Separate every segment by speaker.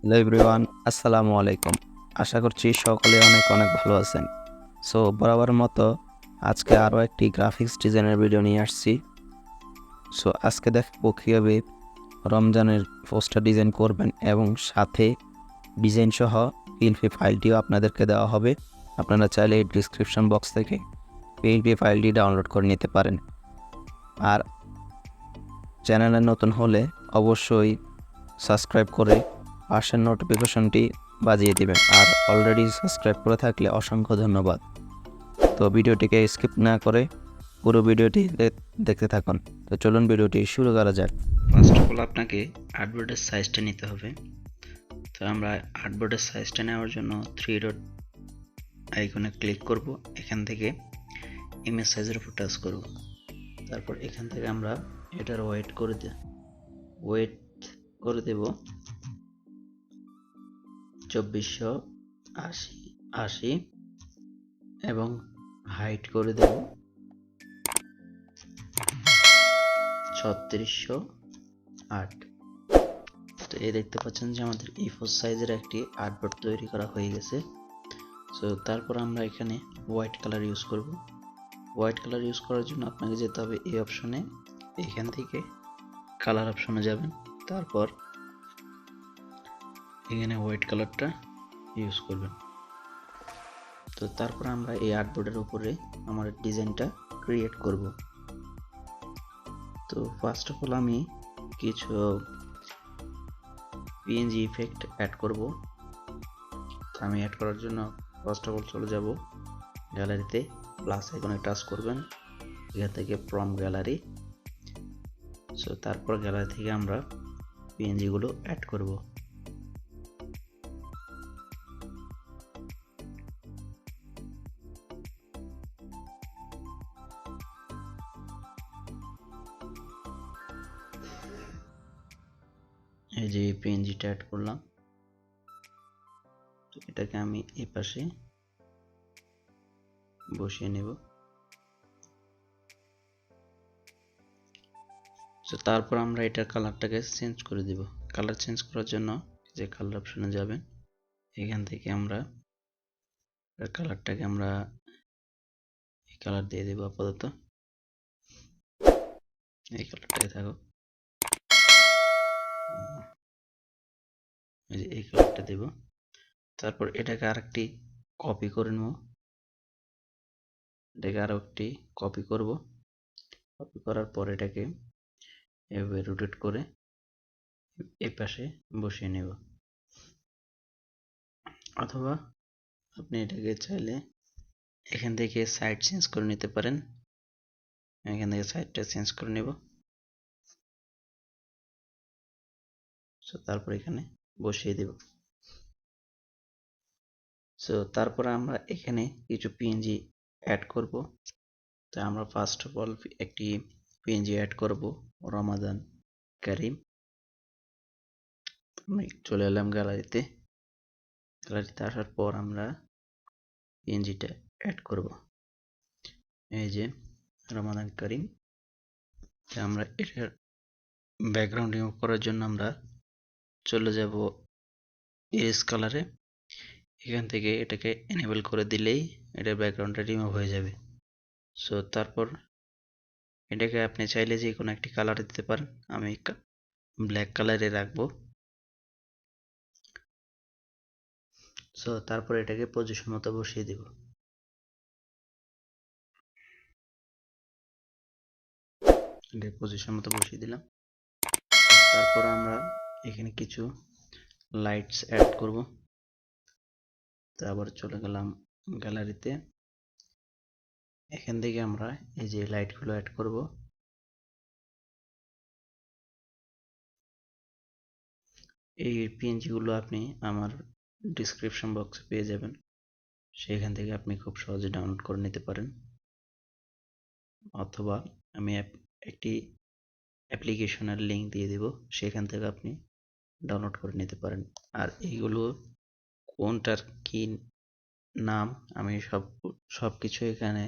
Speaker 1: Hello everyone, আসসালামু আলাইকুম। আশা করছি সকলে অনেক অনেক ভালো আছেন। সো বরাবরের মতো আজকে আরও একটি গ্রাফিক্স ডিজাইনের ভিডিও নিয়ে আসছি। সো আজকে দেখবো কীভাবে রমজানের পোস্টার ডিজাইন করবেন এবং সাথে ডিজাইন সহ পিএলপি ফাইলটিও আপনাদেরকে দেওয়া হবে। আপনারা চাইলে এই ডিসক্রিপশন বক্স থেকে পিএলপি ফাইলটি ডাউনলোড করে নিতে পারেন। আর চ্যানেলে নতুন হলে অবশ্যই সাবস্ক্রাইব করে পাশের নোটিফিকেশনটি বাজিয়ে দিবেন। আর অলরেডি সাবস্ক্রাইব করে থাকলে অসংখ্য ধন্যবাদ। তো ভিডিওটিকে স্কিপ না করে পুরো ভিডিওটি দেখতে থাকুন। তো চলুন ভিডিওটি শুরু করা যাক।
Speaker 2: ফার্স্ট অফ অল আপনাকে আর্টবোর্ডের সাইজটা নিতে হবে। তো আমরা আর্টবোর্ডের সাইজটা নেওয়ার জন্য 3 ডট আইকনে ক্লিক করব। এখান থেকে ইমেজ সাইজের উপর টাচ করব। তারপর এখান থেকে আমরা এটার ওয়েট করে দেব 2480 এবং হাইট করে দেব 3608। তো এই দেখতে পাচ্ছেন যে আমাদের A4 সাইজের একটি আর্টবোর্ড তৈরি করা হয়ে গেছে। সো তারপর আমরা এখানে হোয়াইট কালার ইউজ করব। হোয়াইট কালার ইউজ করার জন্য আপনাকে যেতে হবে এই অপশনে, এখান থেকে কালার অপশনে যাবেন, তারপর এখানে হোয়াইট কালারটা ইউজ করবেন। তো তারপর আমরা এই আর্টবোর্ডের উপরে আমার ডিজাইনটা ক্রিয়েট করব। তো ফার্স্ট অফ অল আমি কিছু পিএনজি ইফেক্ট অ্যাড করব। আমি অ্যাড করার জন্য ফার্স্ট অফ অল চলে যাব গ্যালারিতে, প্লাস আইকনে টাচ করবেন, এখান থেকে ফ্রম গ্যালারি। সো তারপর গ্যালারি থেকে আমরা পিএনজি গুলো অ্যাড করব। এই যে পিএনজিটা অ্যাড করলাম, তো এটাকে আমি এই পাশে বসিয়ে নেব। তো তারপর আমরা এটার কালারটাকে চেঞ্জ করে দিব। কালার চেঞ্জ করার জন্য যে কালার অপশনে যাবেন, এখান থেকে আমরা কালারটাকে আমরা এই কালার দিয়ে দেব। আপাতত এই কালারটাকে থাকো, এই কালারটা দেব। তারপর এটাকে আরেকটি কপি করে নেব, এটাকে আরো একটি কপি করব। কপি করার পর এটাকে এভাবে রোটেট করে এই পাশে বসিয়ে নেব। অথবা আপনি এটাকে চাইলে এখান থেকে সাইড চেঞ্জ করে নিতে পারেন। এখান থেকে সাইডটা চেঞ্জ করে নেব। সো তারপর এখানে বসিয়ে দেব। সো তারপর আমরা এখানে কিছু পিএনজি অ্যাড করব। তো আমরা ফার্স্ট অফ অল একটি পিএনজি অ্যাড করব, রমাদান কারিম। আমি চলে এলাম গ্যালারিতে। গ্যালারিতে আসার পর আমরা পিএনজিটা অ্যাড করব। এই যে রমাদান কারিম। আমরা এটার ব্যাকগ্রাউন্ড রিমুভ করার জন্য আমরা চলে যাব এস কালারে। এখান থেকে এটাকে এনেবল করে দিলেই এটার ব্যাকগ্রাউন্ডটা রিমুভ হয়ে যাবে। সো তারপর এটাকে আপনি চাইলে যে কোনো একটি কালার দিতে পারেন। আমি ব্ল্যাক কালারে রাখবো। সো তারপর এটাকে পজিশন মতো বসিয়ে দিব। এটা পজিশন মতো বসিয়ে দিলাম। তারপর আমরা এখানে কিছু লাইটস অ্যাড করব। তারপর চলে গেলাম গ্যালারিতে। এখান থেকে আমরা এই যে লাইটগুলো অ্যাড করব। এই পিএনজি গুলো আপনি আমার ডিসক্রিপশন বক্সে পেয়ে যাবেন, সেখান থেকে আপনি খুব সহজে ডাউনলোড করে নিতে পারেন। অথবা আমি একটি অ্যাপ্লিকেশনের লিঙ্ক দিয়ে দেব, সেখান থেকে আপনি ডাউনলোড করে নিতে পারেন। আর এইগুলো কোনটার কি নাম আমি সবকিছু এখানে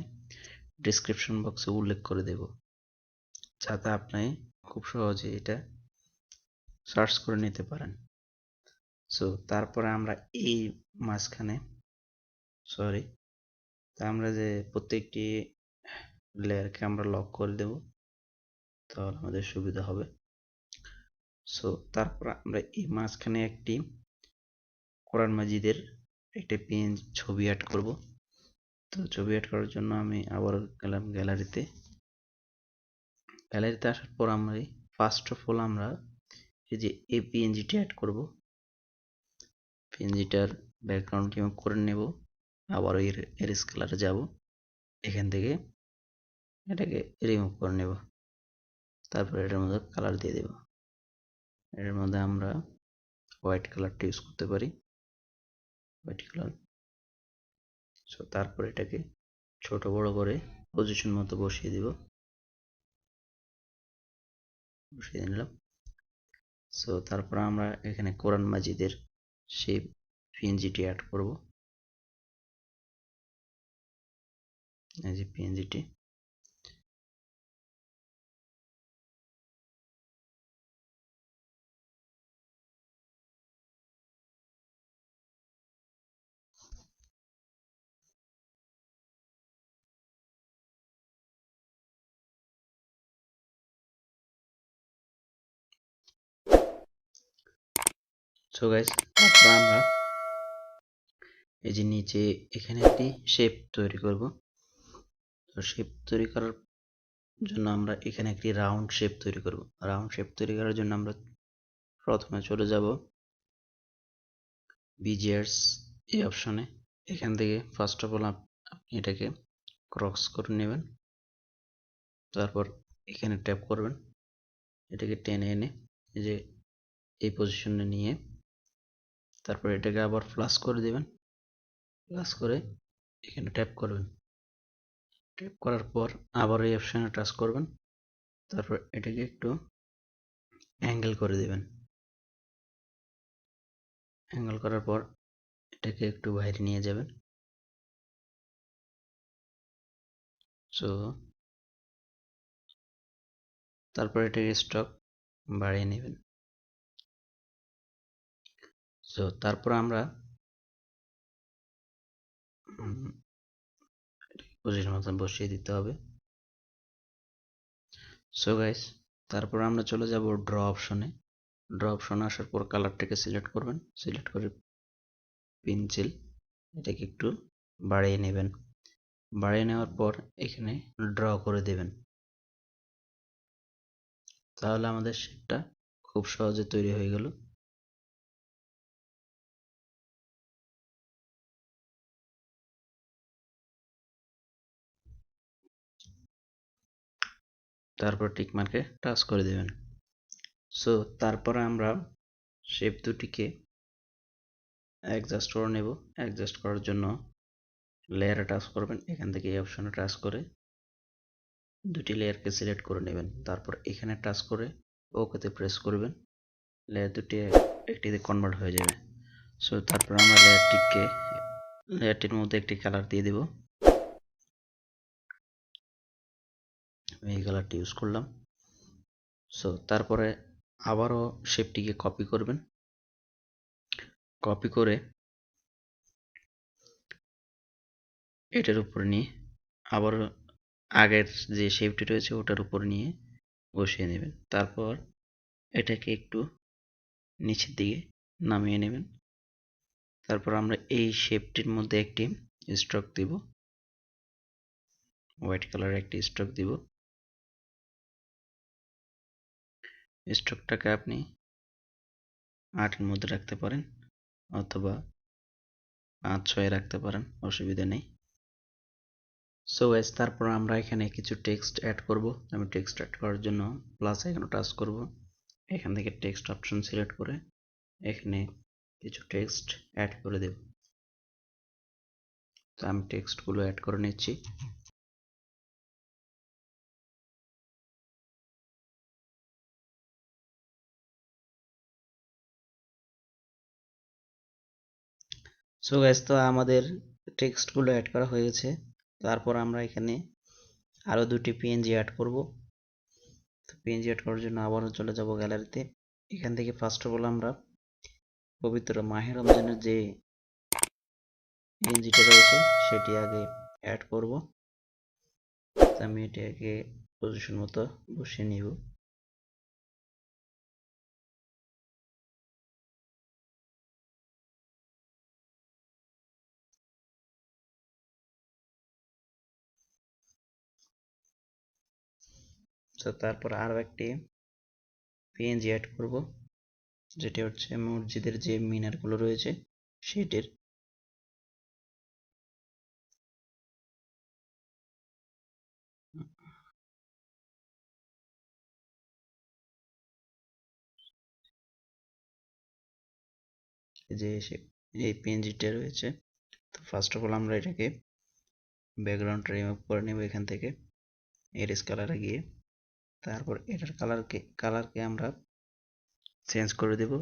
Speaker 2: ডিসক্রিপশন বক্সে উল্লেখ করে দেব, যাতে আপনি খুব সহজে এটা সার্চ করে নিতে পারেন। সো তারপরে আমরা এই মাঝখানে সরি তা আমরা যে প্রত্যেকটি লেয়ারকে আমরা লক করে দেব, তাহলে আমাদের সুবিধা হবে। সো তারপর আমরা এই মাঝখানে একটি কোরআন মাজিদের একটা পেন ছবি অ্যাড করব। তো ছবি অ্যাড করার জন্য আমি আবার গেলাম গ্যালারিতে। গ্যালারিতে আসার পর আমরা ফার্স্ট অফ অল আমরা এই যে এই পিএনজিটি অ্যাড করব। পিএনজিটার ব্যাকগ্রাউন্ড রিমুভ করে নেব, আবার এর স্কেলারে যাব, এখান থেকে এটাকে রিমুভ করে নেব, তারপর এটার মধ্যে কালার দিয়ে দেব। এর মধ্যে আমরা হোয়াইট কালারটা ইউজ করতে পারি, হোয়াইট কালার। সো তারপর এটাকে ছোট বড় করে পজিশন মতো বসিয়ে দিব, বসিয়ে নিলাম। সো তারপর আমরা এখানে কোরআন মাজিদের সেই পিএনজিটি অ্যাড করব, এই যে পিএনজিটি। সো গাইস, তারপর আমরা এই যে নিচে এখানে একটি শেপ তৈরি করব। তো শেপ তৈরি করার জন্য আমরা এখানে একটি রাউন্ড শেপ তৈরি করব। রাউন্ড শেপ তৈরি করার জন্য আমরা প্রথমে চলে যাব বিজিয়ার্স এই অপশনে। এখান থেকে ফার্স্ট অফ অল আপনি এটাকে ক্রস করে নেবেন, তারপর এখানে ট্যাপ করবেন, এটাকে টেনে এনে এই যে এই পজিশনে নিয়ে তারপর এটাকে আবার প্লাস করে দেবেন, প্লাস করে এখানে ট্যাপ করবেন, ট্যাপ করার পর আবার এই অপশনে টাচ করবেন, তারপর এটাকে একটু অ্যাঙ্গেল করে দেবেন। অ্যাঙ্গেল করার পর এটাকে একটু বাইরে নিয়ে যাবেন। সো তারপর এটাকে স্টক বাড়িয়ে নেবেন। সো তারপর আমরা পজিশন মতন বসিয়ে দিতে হবে। সো গাইস, তারপর আমরা চলে যাব ড্র অপশনে। ড্র অপশনে আসার পর কালারটাকে সিলেক্ট করবেন, সিলেক্ট করে পেন্সিল এটাকে একটু বাড়িয়ে নেবেন। বাড়িয়ে নেওয়ার পর এখানে ড্র করে দেবেন, তাহলে আমাদের শেপটা খুব সহজে তৈরি হয়ে গেল। তারপর টিক মার্কে টাচ করে দেবেন। সো তারপরে আমরা শেপ দুটিকে অ্যাডজাস্ট করে নেব। অ্যাডজাস্ট করার জন্য লেয়ারে টাচ করবেন, এখান থেকে এই অপশনে টাচ করে দুটি লেয়ারকে সিলেক্ট করে নেবেন, তারপর এখানে টাচ করে ওকেতে প্রেস করবেন, লেয়ার দুটি একটিতে কনভার্ট হয়ে যাবে। সো তারপর আমরা লেয়ারটির মধ্যে একটি কালার দিয়ে দেব, আমি এই কালারটি ইউজ করলাম। সো তারপরে আবারও শেপটিকে কপি করবেন, কপি করে এটার উপর নিয়ে আবার আগের যে শেপটি রয়েছে ওটার উপর নিয়ে বসিয়ে নেবেন, তারপর এটাকে একটু নিচের দিকে নামিয়ে নেবেন। তারপর আমরা এই শেপটির মধ্যে একটি স্ট্রোক দিব, হোয়াইট কালারের একটি স্ট্রোক দিব। স্ট্রোকটাকে আপনি 8 এর মধ্যে রাখতে পারেন অথবা 5-6 রাখতে পারেন, অসুবিধা নেই। সো গাইস, তারপর আমরা এখানে কিছু টেক্সট অ্যাড করব। আমি টেক্সট অ্যাড করার জন্য প্লাস আইকনে টাচ করব, এখান থেকে টেক্সট অপশন সিলেক্ট করে এখানে কিছু টেক্সট অ্যাড করে দেব। তো আমি টেক্সটগুলো অ্যাড করে নিচ্ছি। সো গাইস, তো আমাদের টেক্সটগুলো অ্যাড করা হয়ে গেছে। তারপর আমরা এখানে আরও দুটি পিএনজি অ্যাড করব। তো পিএনজি অ্যাড করার জন্য আবারও চলে যাব গ্যালারিতে। এখান থেকে ফার্স্ট অফ অল আমরা পবিত্র মাহে রমজানের যে পিএনজিটা রয়েছে সেটি আগে অ্যাড করব। আমি এটাকে পজিশন মতো বসিয়ে নিব। তো তারপর আরও একটি পিএনজি অ্যাড করব, যেটি হচ্ছে মসজিদের যে মিনারগুলো রয়েছে সেটির। যে এই পিএনজিটা রয়েছে, তো ফার্স্ট অফ অল আমরা এটাকে ব্যাকগ্রাউন্ডটা রিমুভ করে নেব এখান থেকে এরেজ কালারে গিয়ে। তারপর এটার কালারকে আমরা চেঞ্জ করে দেব।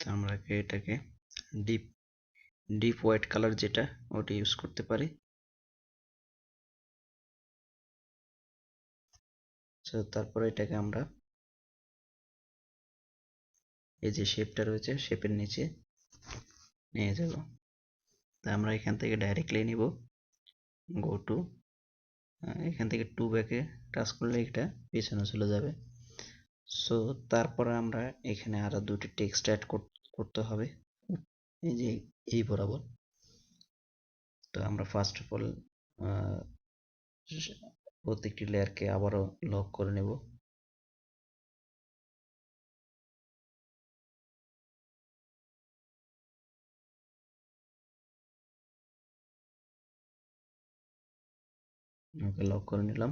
Speaker 2: আমরা এটাকে ডিপ ডিপ হোয়াইট কালার যেটা ওটা ইউজ করতে পারি। তো তারপরে এটাকে আমরা এই যে শেপটা রয়েছে শেপের নিচে নিয়ে যাব। তা আমরা এখান থেকে ডাইরেক্টলি নিব গো টু, এখান থেকে টু ব্যাকে টাচ করলে এটা পিছনে চলে যাবে। সো তারপরে আমরা এখানে আরো দুটি টেক্সট অ্যাড করতে হবে এই যে এই বরাবর। তো আমরা ফার্স্ট অফ অল প্রত্যেকটি লেয়ারকে আবারও লক করে নেব। ওকে, লক করে নিলাম।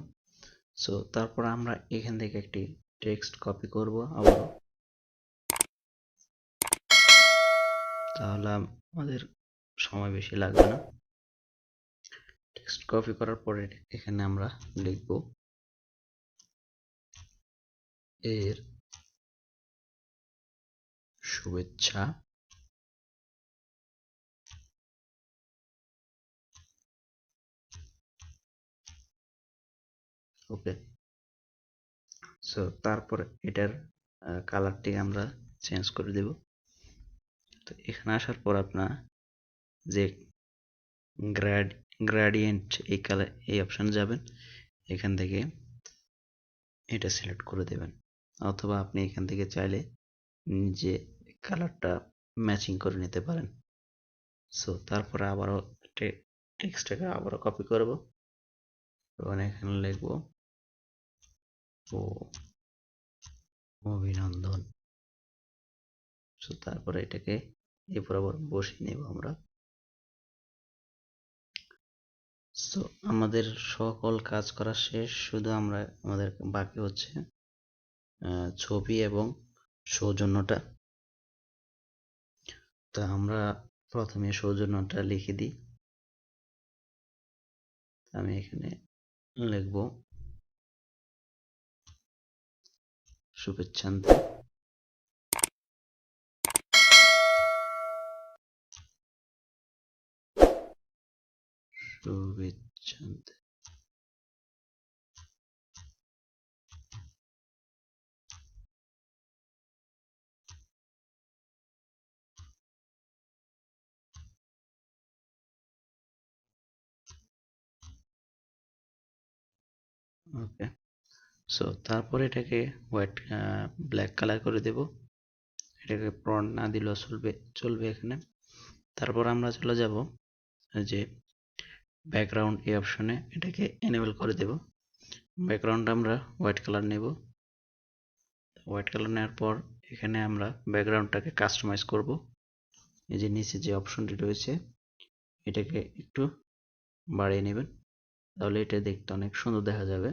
Speaker 2: সো তারপর আমরা এখান থেকে একটি টেক্সট কপি করব আবারও, তাহলে আমাদের সময় বেশি লাগবে না। টেক্সট কপি করার পরে এখানে আমরা লিখব এর শুভেচ্ছা। ওকে, সো তারপর এটার কালারটি আমরা চেঞ্জ করে দেব। তো এখানে আসার পর আপনার যে গ্রেডিয়েন্ট এই কালার এই অপশানে যাবেন, এখান থেকে এটা সিলেক্ট করে দেবেন, অথবা আপনি এখান থেকে চাইলে নিজে কালারটা ম্যাচিং করে নিতে পারেন। সো তারপরে আবারও টেক্সটটাকে আবারও কপি করব এবং এখানে লিখব ও অভিনন্দন। সো তারপরে এটাকে এই বরাবর বসিয়ে নেব আমরা। সো আমাদের সকল কাজ করা শেষ, শুধু আমাদের বাকি হচ্ছে ছবি এবং সৌজন্যটা। তা আমরা প্রথমে সৌজন্যটা লিখে দিই। আমি এখানে লিখব শুভেচ্ছান্তে। শুভেচ্ছান্তে। ওকে, সো তারপর এটাকে ব্ল্যাক কালার করে দেব। এটাকে ফন্ট না দিলেও চলবে এখানে। তারপর আমরা চলে যাব যে ব্যাকগ্রাউন্ড এই অপশনে, এটাকে এনেবল করে দেব। ব্যাকগ্রাউন্ড আমরা হোয়াইট কালার নেব। হোয়াইট কালার নেওয়ার পর এখানে আমরা ব্যাকগ্রাউন্ডটাকে কাস্টমাইজ করব। এই যে নিচে যে অপশনটি রয়েছে এটাকে একটু বাড়িয়ে নেবেন, তাহলে এটা দেখতে অনেক সুন্দর দেখা যাবে।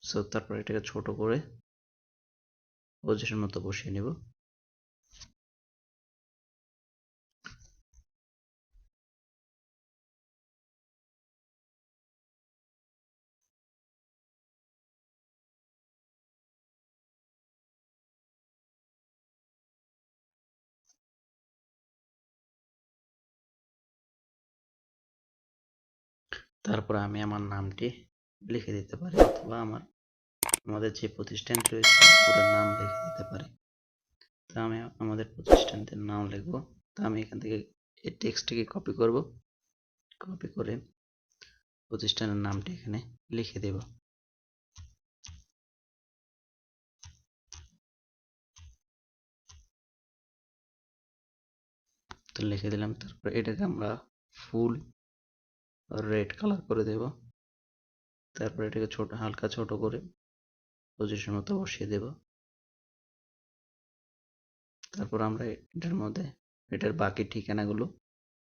Speaker 2: সো তারপর এটাকে ছোট করে পজিশন মতো বসিয়ে নেব। তারপর আমি আমার নামটি লিখে দিতে পারি, অথবা আমার আমাদের যে প্রতিষ্ঠান রয়েছে পুরো নাম লিখে দিতে পারি। তো আমি আমাদের প্রতিষ্ঠানটির নাম লিখব। তো আমি এখান থেকে এই টেক্সটটিকে কপি করব, কপি করে প্রতিষ্ঠানের নামটি এখানে লিখে দেব। তো লিখে দিলাম। তারপর এটাকে আমরা ফুল রেড কালার করে দেব। তারপর এটাকে হালকা ছোট করে পজিশন মতো বসিয়ে দেব। তারপর আমরা এটার মধ্যে এটার বাকি ঠিকানাগুলো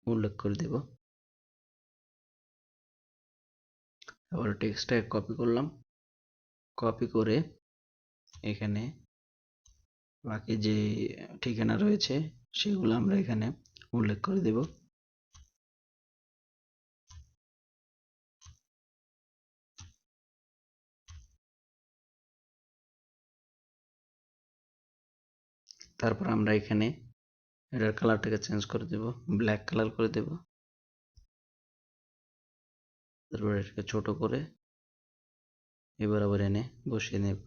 Speaker 2: উল্লেখ করে দেব। আবার টেক্সটটাকে কপি করলাম, কপি করে এখানে বাকি যে ঠিকানা রয়েছে সেগুলো আমরা এখানে উল্লেখ করে দেব। তারপর আমরা এখানে এটার কালারটাকে চেঞ্জ করে দেব, ব্ল্যাক কালার করে দেব। তারপর এটাকে ছোট করে এবার আবার এনে বসিয়ে নেব।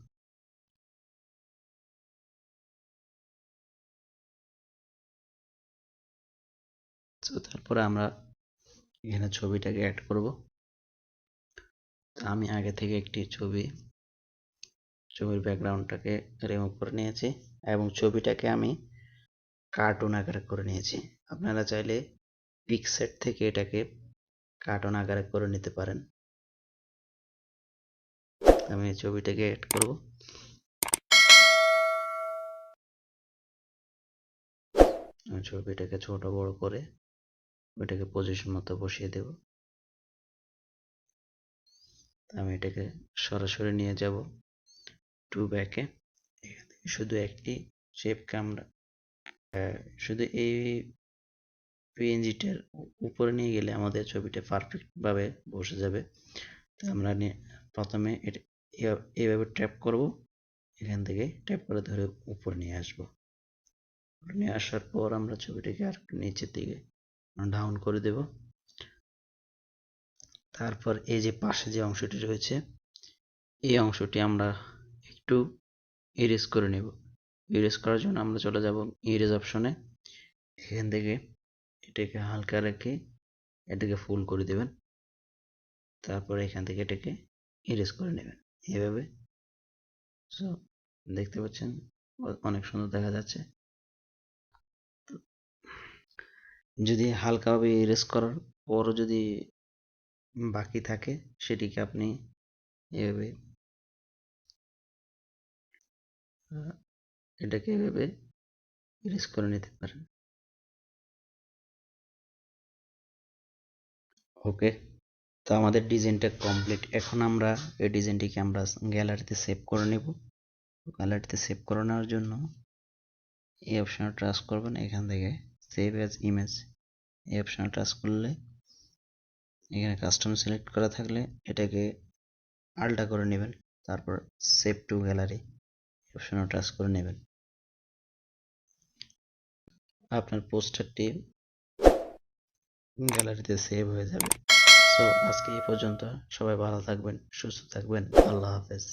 Speaker 2: তো তারপরে আমরা এখানে ছবিটাকে অ্যাড করব। আমি আগে থেকে একটি ছবির ব্যাকগ্রাউন্ডটাকে রিমুভ করে নিয়েছি এবং ছবিটাকে আমি কার্টুন আকারে করে নিয়েছি। আপনারা চাইলে পিক্সেট থেকে এটাকে কার্টুন আকারে করে নিতে পারেন। আমি এই ছবিটাকে অ্যাড করব। আমি ছবিটাকে ছোট বড় করে ওইটাকে পজিশন মতো বসিয়ে দেব। আমি এটাকে সরাসরি নিয়ে যাব টু ব্যাকে। এখান থেকে শুধু একটি শেপকে আমরা শুধু এই পিএনজিটার উপরে নিয়ে গেলে আমাদের ছবিটা পারফেক্ট ভাবে বসে যাবে। তো আমরা প্রথমে এইভাবে ট্যাপ করব, এখান থেকে ট্যাপ করে ধরে উপরে নিয়ে আসব। নিয়ে আসার পর আমরা ছবিটাকে আর একটু নিচের দিকে ডাউন করে দেব। তারপর এই যে পাশে যে অংশটি রয়েছে এই অংশটি আমরা একটু ইরেজ করে নেব। ইরেজ করার জন্য আমরা চলে যাব ইরেজ অপশনে। এখান থেকে এটাকে হালকা রেখে এটাকে ফুল করে দেবেন। তারপর এখান থেকে এটাকে ইরেজ করে নেবেন এভাবে। সো দেখতে পাচ্ছেন অনেক সুন্দর দেখা যাচ্ছে। যদি হালকাভাবে ইরেজ করার পরও যদি বাকি থাকে সেটিকে আপনি এভাবে এটাকে এভাবে ইরেজ করে নিতে পারেন। ওকে, তো আমাদের ডিজাইনটা কমপ্লিট। এখন আমরা এই ডিজাইনটিকে আমরা গ্যালারিতে সেভ করে নেব। গ্যালারিতে সেভ করে নেওয়ার জন্য এই অপশনে টাচ করবেন। এখান থেকে সেভ অ্যাজ ইমেজ এই অপশনে টাচ করলে এখানে কাস্টম সিলেক্ট করা থাকলে এটাকে আলটা করে নেবেন। তারপর সেভ টু গ্যালারি অপশনে টাচ করে নেবেন। আপনার পোস্টারটি গ্যালারিতে সেভ হয়ে যাবে। সো আজকে এই পর্যন্ত। সবাই ভালো থাকবেন, সুস্থ থাকবেন। আল্লাহ হাফেজ।